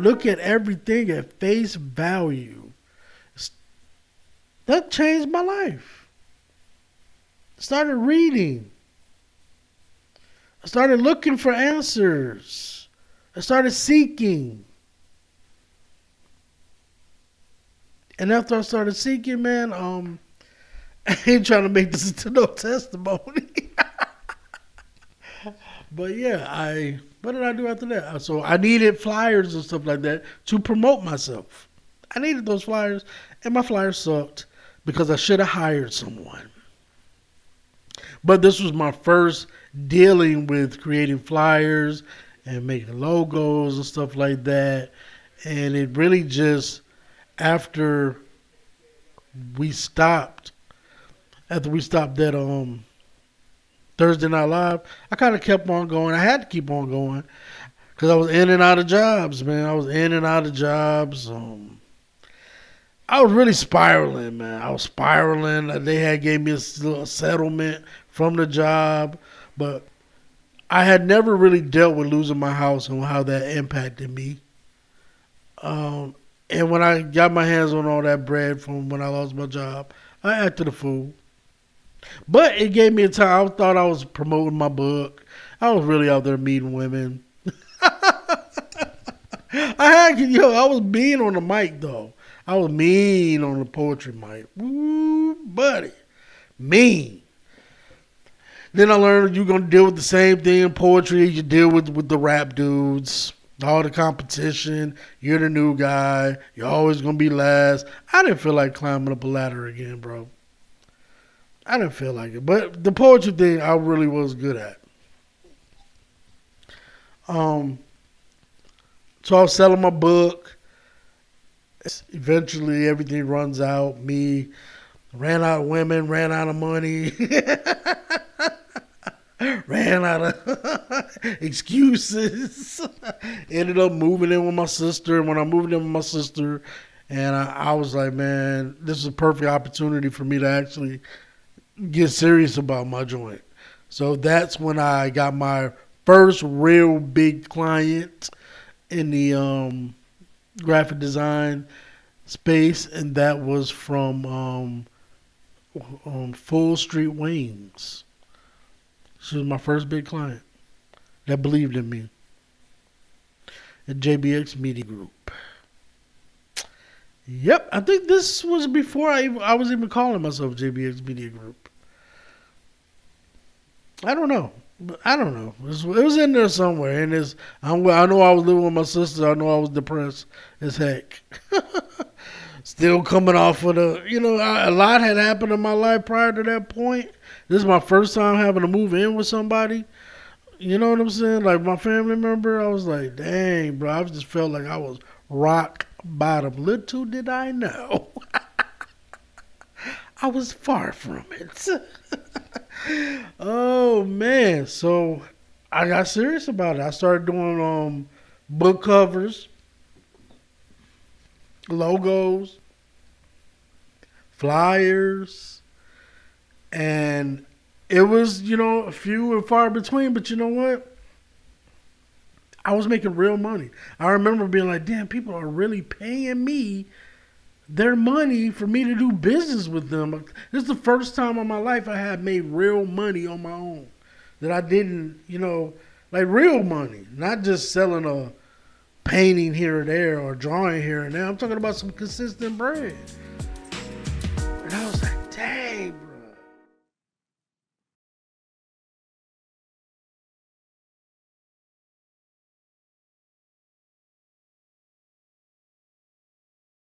look at everything at face value. That changed my life. I started reading. I started looking for answers. I started seeking. And after I started seeking, man, I ain't trying to make this into no testimony. But yeah, what did I do after that? So I needed flyers and stuff like that to promote myself. I needed those flyers, and my flyers sucked because I should have hired someone. But this was my first dealing with creating flyers and making logos and stuff like that. And it really just, after we stopped that Thursday Night Live, I kind of kept on going. I had to keep on going because I was in and out of jobs, man. I was in and out of jobs. I was really spiraling, man. I was spiraling. They had gave me a settlement from the job, but I had never really dealt with losing my house and how that impacted me. And when I got my hands on all that bread from when I lost my job, I acted a fool. But it gave me a time. I thought I was promoting my book. I was really out there meeting women. I was mean on the mic though. I was mean on the poetry mic. Woo, buddy. Mean. Then I learned you're gonna deal with the same thing in poetry you deal with the rap dudes. All the competition. You're the new guy. You're always gonna be last. I didn't feel like climbing up a ladder again, bro. I didn't feel like it. But the poetry thing I really was good at. So I was selling my book. Eventually everything runs out. Me ran out of women, ran out of money, ran out of excuses. Ended up moving in with my sister. And when I moved in with my sister, and I was like, man, this is a perfect opportunity for me to actually get serious about my joint. So that's when I got my first real big client in the graphic design space, and that was from Full Street Wings. She was my first big client that believed in me at JBX Media Group. Yep, I think this was before I was even calling myself JBX Media Group. I don't know. It was in there somewhere. And I know I was living with my sister. I know I was depressed as heck. Still coming off of a lot had happened in my life prior to that point. This is my first time having to move in with somebody. You know what I'm saying? Like my family member, I was like, dang, bro. I just felt like I was rock bottom. Little did I know. I was far from it. Oh, man. So I got serious about it. I started doing book covers, logos, flyers, and it was, few and far between, but you know what? I was making real money. I remember being like, damn, people are really paying me their money for me to do business with them. This is the first time in my life I had made real money on my own. That I didn't, like real money. Not just selling a painting here or there or drawing here and there. I'm talking about some consistent bread.